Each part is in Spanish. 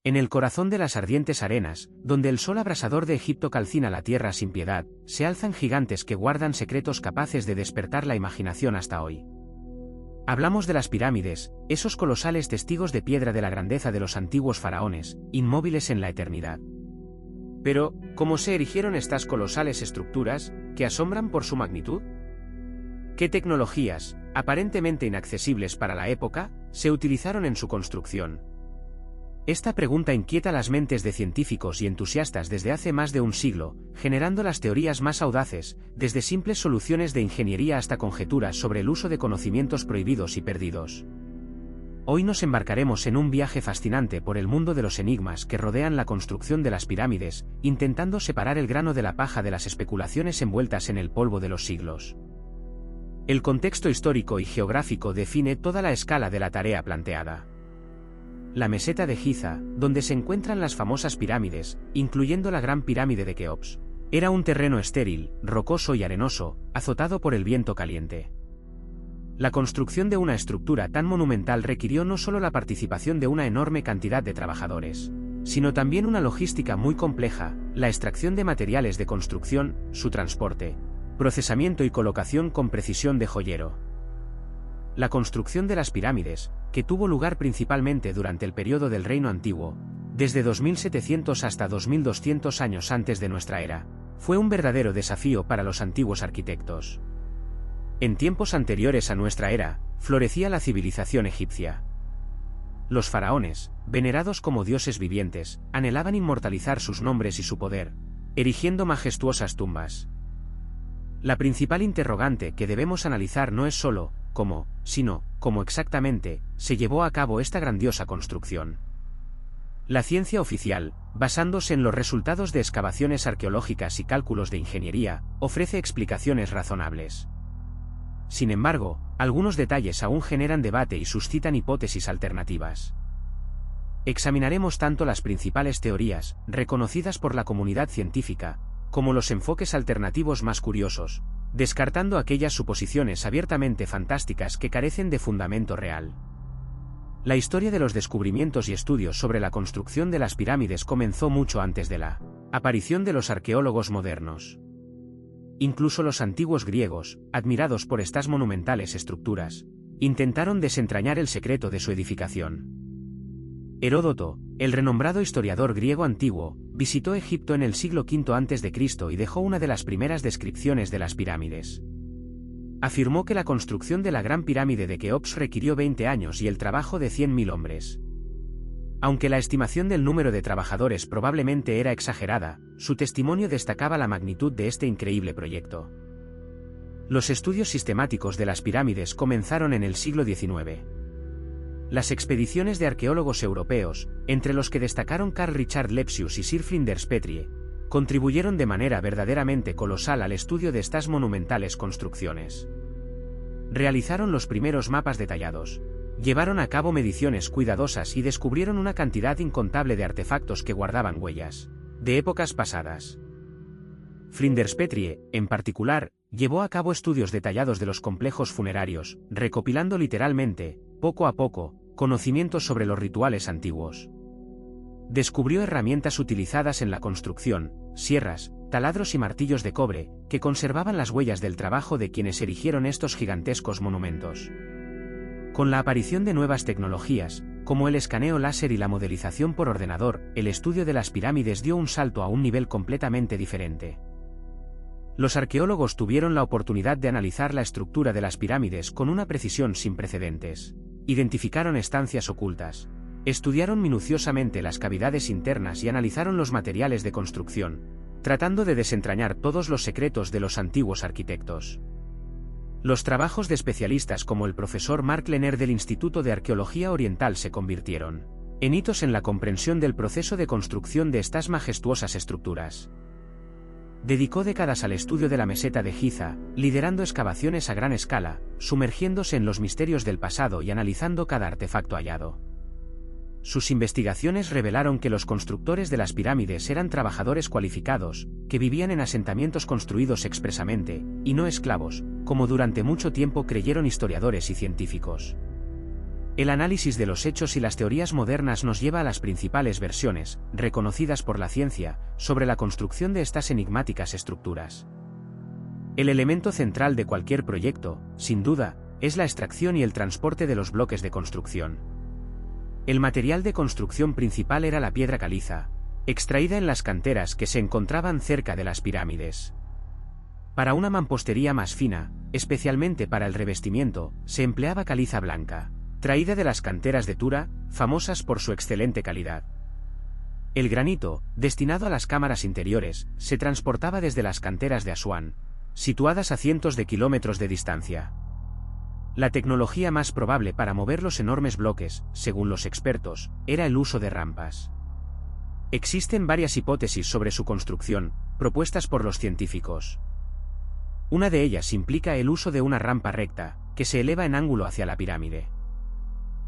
En el corazón de las ardientes arenas, donde el sol abrasador de Egipto calcina la tierra sin piedad, se alzan gigantes que guardan secretos capaces de despertar la imaginación hasta hoy. Hablamos de las pirámides, esos colosales testigos de piedra de la grandeza de los antiguos faraones, inmóviles en la eternidad. Pero, ¿cómo se erigieron estas colosales estructuras, que asombran por su magnitud? ¿Qué tecnologías, aparentemente inaccesibles para la época, se utilizaron en su construcción? Esta pregunta inquieta las mentes de científicos y entusiastas desde hace más de un siglo, generando las teorías más audaces, desde simples soluciones de ingeniería hasta conjeturas sobre el uso de conocimientos prohibidos y perdidos. Hoy nos embarcaremos en un viaje fascinante por el mundo de los enigmas que rodean la construcción de las pirámides, intentando separar el grano de la paja de las especulaciones envueltas en el polvo de los siglos. El contexto histórico y geográfico define toda la escala de la tarea planteada. La meseta de Giza, donde se encuentran las famosas pirámides, incluyendo la Gran Pirámide de Keops, era un terreno estéril, rocoso y arenoso, azotado por el viento caliente. La construcción de una estructura tan monumental requirió no solo la participación de una enorme cantidad de trabajadores, sino también una logística muy compleja, la extracción de materiales de construcción, su transporte, procesamiento y colocación con precisión de joyero. La construcción de las pirámides, que tuvo lugar principalmente durante el periodo del Reino Antiguo, desde 2700 hasta 2200 años antes de nuestra era, fue un verdadero desafío para los antiguos arquitectos. En tiempos anteriores a nuestra era, florecía la civilización egipcia. Los faraones, venerados como dioses vivientes, anhelaban inmortalizar sus nombres y su poder, erigiendo majestuosas tumbas. La principal interrogante que debemos analizar no es solo cómo, sino cómo exactamente se llevó a cabo esta grandiosa construcción. La ciencia oficial, basándose en los resultados de excavaciones arqueológicas y cálculos de ingeniería, ofrece explicaciones razonables. Sin embargo, algunos detalles aún generan debate y suscitan hipótesis alternativas. Examinaremos tanto las principales teorías, reconocidas por la comunidad científica, como los enfoques alternativos más curiosos, descartando aquellas suposiciones abiertamente fantásticas que carecen de fundamento real. La historia de los descubrimientos y estudios sobre la construcción de las pirámides comenzó mucho antes de la aparición de los arqueólogos modernos. Incluso los antiguos griegos, admirados por estas monumentales estructuras, intentaron desentrañar el secreto de su edificación. Heródoto, el renombrado historiador griego antiguo, visitó Egipto en el siglo V a.C. y dejó una de las primeras descripciones de las pirámides. Afirmó que la construcción de la Gran Pirámide de Keops requirió 20 años y el trabajo de 100.000 hombres. Aunque la estimación del número de trabajadores probablemente era exagerada, su testimonio destacaba la magnitud de este increíble proyecto. Los estudios sistemáticos de las pirámides comenzaron en el siglo XIX. Las expediciones de arqueólogos europeos, entre los que destacaron Carl Richard Lepsius y Sir Flinders Petrie, contribuyeron de manera verdaderamente colosal al estudio de estas monumentales construcciones. Realizaron los primeros mapas detallados, llevaron a cabo mediciones cuidadosas y descubrieron una cantidad incontable de artefactos que guardaban huellas de épocas pasadas. Flinders Petrie, en particular, llevó a cabo estudios detallados de los complejos funerarios, recopilando literalmente, poco a poco, conocimientos sobre los rituales antiguos. Descubrió herramientas utilizadas en la construcción, sierras, taladros y martillos de cobre, que conservaban las huellas del trabajo de quienes erigieron estos gigantescos monumentos. Con la aparición de nuevas tecnologías, como el escaneo láser y la modelización por ordenador, el estudio de las pirámides dio un salto a un nivel completamente diferente. Los arqueólogos tuvieron la oportunidad de analizar la estructura de las pirámides con una precisión sin precedentes. Identificaron estancias ocultas, estudiaron minuciosamente las cavidades internas y analizaron los materiales de construcción, tratando de desentrañar todos los secretos de los antiguos arquitectos. Los trabajos de especialistas como el profesor Mark Lehner del Instituto de Arqueología Oriental se convirtieron en hitos en la comprensión del proceso de construcción de estas majestuosas estructuras. Dedicó décadas al estudio de la meseta de Giza, liderando excavaciones a gran escala, sumergiéndose en los misterios del pasado y analizando cada artefacto hallado. Sus investigaciones revelaron que los constructores de las pirámides eran trabajadores cualificados, que vivían en asentamientos construidos expresamente, y no esclavos, como durante mucho tiempo creyeron historiadores y científicos. El análisis de los hechos y las teorías modernas nos lleva a las principales versiones, reconocidas por la ciencia, sobre la construcción de estas enigmáticas estructuras. El elemento central de cualquier proyecto, sin duda, es la extracción y el transporte de los bloques de construcción. El material de construcción principal era la piedra caliza, extraída en las canteras que se encontraban cerca de las pirámides. Para una mampostería más fina, especialmente para el revestimiento, se empleaba caliza blanca, traída de las canteras de Tura, famosas por su excelente calidad. El granito, destinado a las cámaras interiores, se transportaba desde las canteras de Asuán, situadas a cientos de kilómetros de distancia. La tecnología más probable para mover los enormes bloques, según los expertos, era el uso de rampas. Existen varias hipótesis sobre su construcción, propuestas por los científicos. Una de ellas implica el uso de una rampa recta, que se eleva en ángulo hacia la pirámide.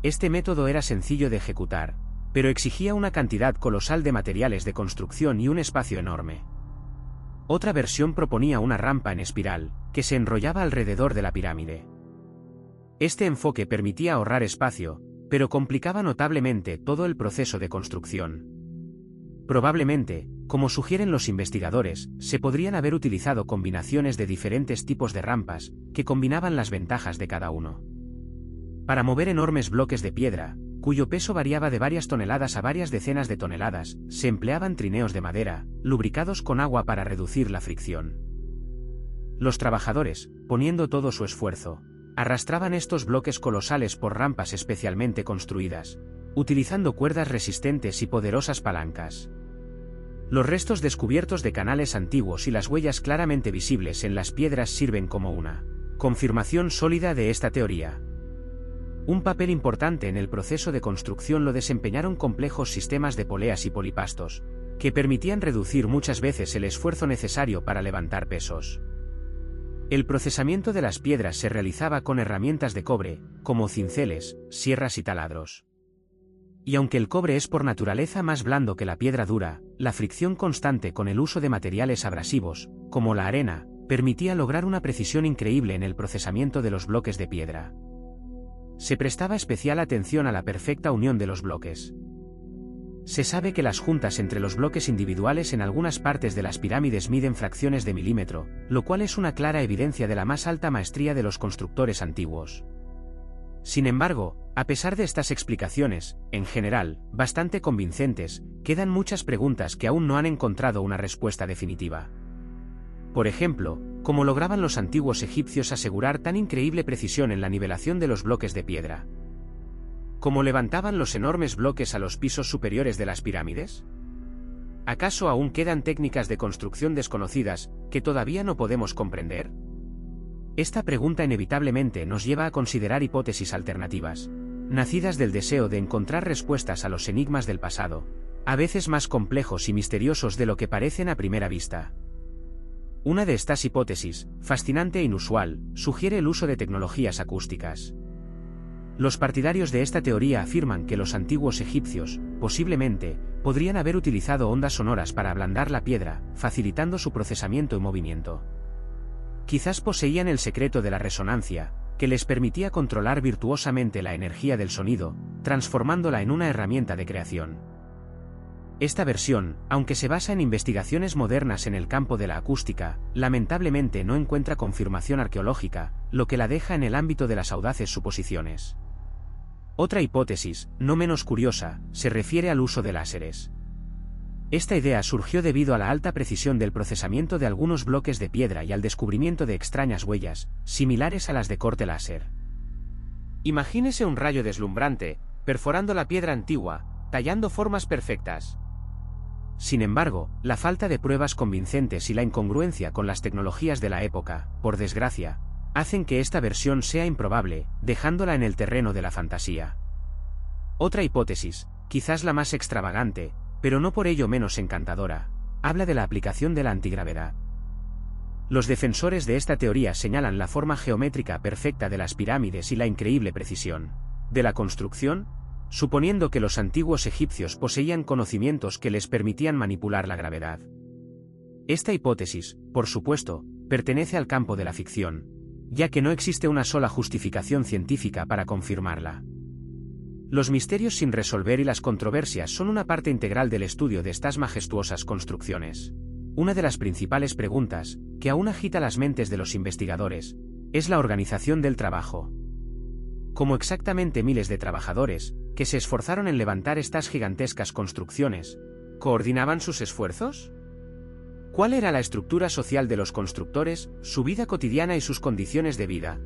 Este método era sencillo de ejecutar, pero exigía una cantidad colosal de materiales de construcción y un espacio enorme. Otra versión proponía una rampa en espiral, que se enrollaba alrededor de la pirámide. Este enfoque permitía ahorrar espacio, pero complicaba notablemente todo el proceso de construcción. Probablemente, como sugieren los investigadores, se podrían haber utilizado combinaciones de diferentes tipos de rampas, que combinaban las ventajas de cada uno. Para mover enormes bloques de piedra, cuyo peso variaba de varias toneladas a varias decenas de toneladas, se empleaban trineos de madera, lubricados con agua para reducir la fricción. Los trabajadores, poniendo todo su esfuerzo, arrastraban estos bloques colosales por rampas especialmente construidas, utilizando cuerdas resistentes y poderosas palancas. Los restos descubiertos de canales antiguos y las huellas claramente visibles en las piedras sirven como una confirmación sólida de esta teoría. Un papel importante en el proceso de construcción lo desempeñaron complejos sistemas de poleas y polipastos, que permitían reducir muchas veces el esfuerzo necesario para levantar pesos. El procesamiento de las piedras se realizaba con herramientas de cobre, como cinceles, sierras y taladros. Y aunque el cobre es por naturaleza más blando que la piedra dura, la fricción constante con el uso de materiales abrasivos, como la arena, permitía lograr una precisión increíble en el procesamiento de los bloques de piedra. Se prestaba especial atención a la perfecta unión de los bloques. Se sabe que las juntas entre los bloques individuales en algunas partes de las pirámides miden fracciones de milímetro, lo cual es una clara evidencia de la más alta maestría de los constructores antiguos. Sin embargo, a pesar de estas explicaciones, en general, bastante convincentes, quedan muchas preguntas que aún no han encontrado una respuesta definitiva. Por ejemplo, ¿cómo lograban los antiguos egipcios asegurar tan increíble precisión en la nivelación de los bloques de piedra? ¿Cómo levantaban los enormes bloques a los pisos superiores de las pirámides? ¿Acaso aún quedan técnicas de construcción desconocidas que todavía no podemos comprender? Esta pregunta inevitablemente nos lleva a considerar hipótesis alternativas, nacidas del deseo de encontrar respuestas a los enigmas del pasado, a veces más complejos y misteriosos de lo que parecen a primera vista. Una de estas hipótesis, fascinante e inusual, sugiere el uso de tecnologías acústicas. Los partidarios de esta teoría afirman que los antiguos egipcios, posiblemente, podrían haber utilizado ondas sonoras para ablandar la piedra, facilitando su procesamiento y movimiento. Quizás poseían el secreto de la resonancia, que les permitía controlar virtuosamente la energía del sonido, transformándola en una herramienta de creación. Esta versión, aunque se basa en investigaciones modernas en el campo de la acústica, lamentablemente no encuentra confirmación arqueológica, lo que la deja en el ámbito de las audaces suposiciones. Otra hipótesis, no menos curiosa, se refiere al uso de láseres. Esta idea surgió debido a la alta precisión del procesamiento de algunos bloques de piedra y al descubrimiento de extrañas huellas, similares a las de corte láser. Imagínese un rayo deslumbrante, perforando la piedra antigua, tallando formas perfectas. Sin embargo, la falta de pruebas convincentes y la incongruencia con las tecnologías de la época, por desgracia, hacen que esta versión sea improbable, dejándola en el terreno de la fantasía. Otra hipótesis, quizás la más extravagante, pero no por ello menos encantadora, habla de la aplicación de la antigravedad. Los defensores de esta teoría señalan la forma geométrica perfecta de las pirámides y la increíble precisión de la construcción, suponiendo que los antiguos egipcios poseían conocimientos que les permitían manipular la gravedad. Esta hipótesis, por supuesto, pertenece al campo de la ficción, ya que no existe una sola justificación científica para confirmarla. Los misterios sin resolver y las controversias son una parte integral del estudio de estas majestuosas construcciones. Una de las principales preguntas, que aún agita las mentes de los investigadores, es la organización del trabajo. ¿Cómo exactamente miles de trabajadores, que se esforzaron en levantar estas gigantescas construcciones, coordinaban sus esfuerzos? ¿Cuál era la estructura social de los constructores, su vida cotidiana y sus condiciones de vida?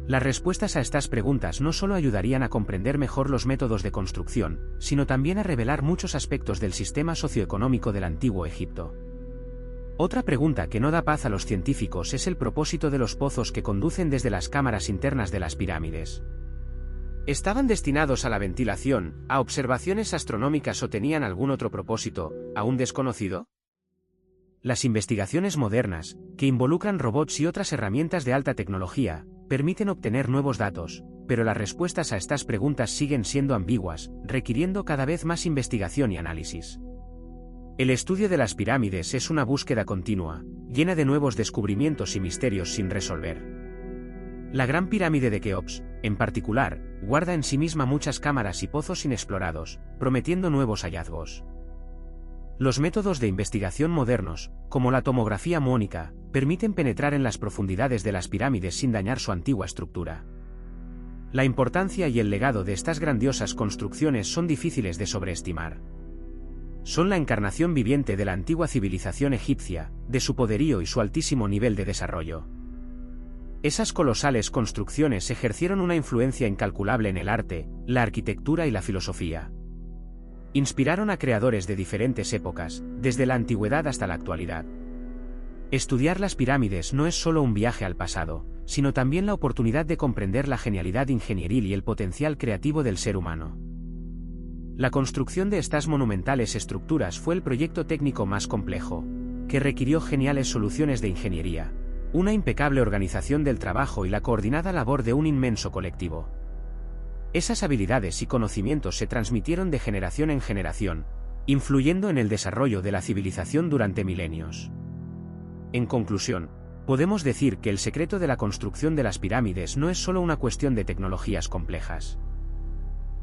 Las respuestas a estas preguntas no solo ayudarían a comprender mejor los métodos de construcción, sino también a revelar muchos aspectos del sistema socioeconómico del antiguo Egipto. Otra pregunta que no da paz a los científicos es el propósito de los pozos que conducen desde las cámaras internas de las pirámides. ¿Estaban destinados a la ventilación, a observaciones astronómicas o tenían algún otro propósito, aún desconocido? Las investigaciones modernas, que involucran robots y otras herramientas de alta tecnología, permiten obtener nuevos datos, pero las respuestas a estas preguntas siguen siendo ambiguas, requiriendo cada vez más investigación y análisis. El estudio de las pirámides es una búsqueda continua, llena de nuevos descubrimientos y misterios sin resolver. La Gran Pirámide de Keops, en particular, guarda en sí misma muchas cámaras y pozos inexplorados, prometiendo nuevos hallazgos. Los métodos de investigación modernos, como la tomografía muónica, permiten penetrar en las profundidades de las pirámides sin dañar su antigua estructura. La importancia y el legado de estas grandiosas construcciones son difíciles de sobreestimar. Son la encarnación viviente de la antigua civilización egipcia, de su poderío y su altísimo nivel de desarrollo. Esas colosales construcciones ejercieron una influencia incalculable en el arte, la arquitectura y la filosofía. Inspiraron a creadores de diferentes épocas, desde la antigüedad hasta la actualidad. Estudiar las pirámides no es solo un viaje al pasado, sino también la oportunidad de comprender la genialidad ingenieril y el potencial creativo del ser humano. La construcción de estas monumentales estructuras fue el proyecto técnico más complejo, que requirió geniales soluciones de ingeniería, una impecable organización del trabajo y la coordinada labor de un inmenso colectivo. Esas habilidades y conocimientos se transmitieron de generación en generación, influyendo en el desarrollo de la civilización durante milenios. En conclusión, podemos decir que el secreto de la construcción de las pirámides no es solo una cuestión de tecnologías complejas.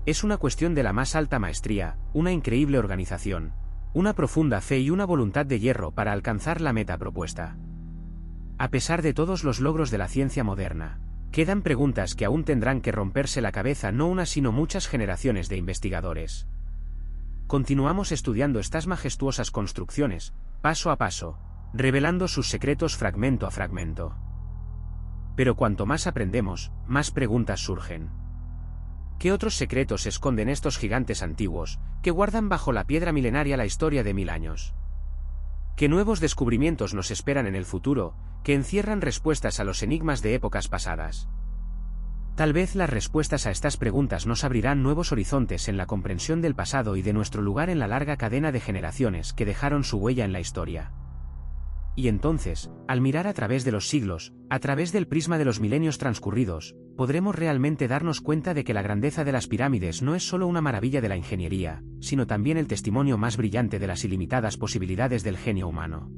Es una cuestión de la más alta maestría, una increíble organización, una profunda fe y una voluntad de hierro para alcanzar la meta propuesta. A pesar de todos los logros de la ciencia moderna, quedan preguntas que aún tendrán que romperse la cabeza no una sino muchas generaciones de investigadores. Continuamos estudiando estas majestuosas construcciones, paso a paso, revelando sus secretos fragmento a fragmento. Pero cuanto más aprendemos, más preguntas surgen. ¿Qué otros secretos esconden estos gigantes antiguos, que guardan bajo la piedra milenaria la historia de 1000 años? ¿Qué nuevos descubrimientos nos esperan en el futuro, que encierran respuestas a los enigmas de épocas pasadas? Tal vez las respuestas a estas preguntas nos abrirán nuevos horizontes en la comprensión del pasado y de nuestro lugar en la larga cadena de generaciones que dejaron su huella en la historia. Y entonces, al mirar a través de los siglos, a través del prisma de los milenios transcurridos, podremos realmente darnos cuenta de que la grandeza de las pirámides no es solo una maravilla de la ingeniería, sino también el testimonio más brillante de las ilimitadas posibilidades del genio humano.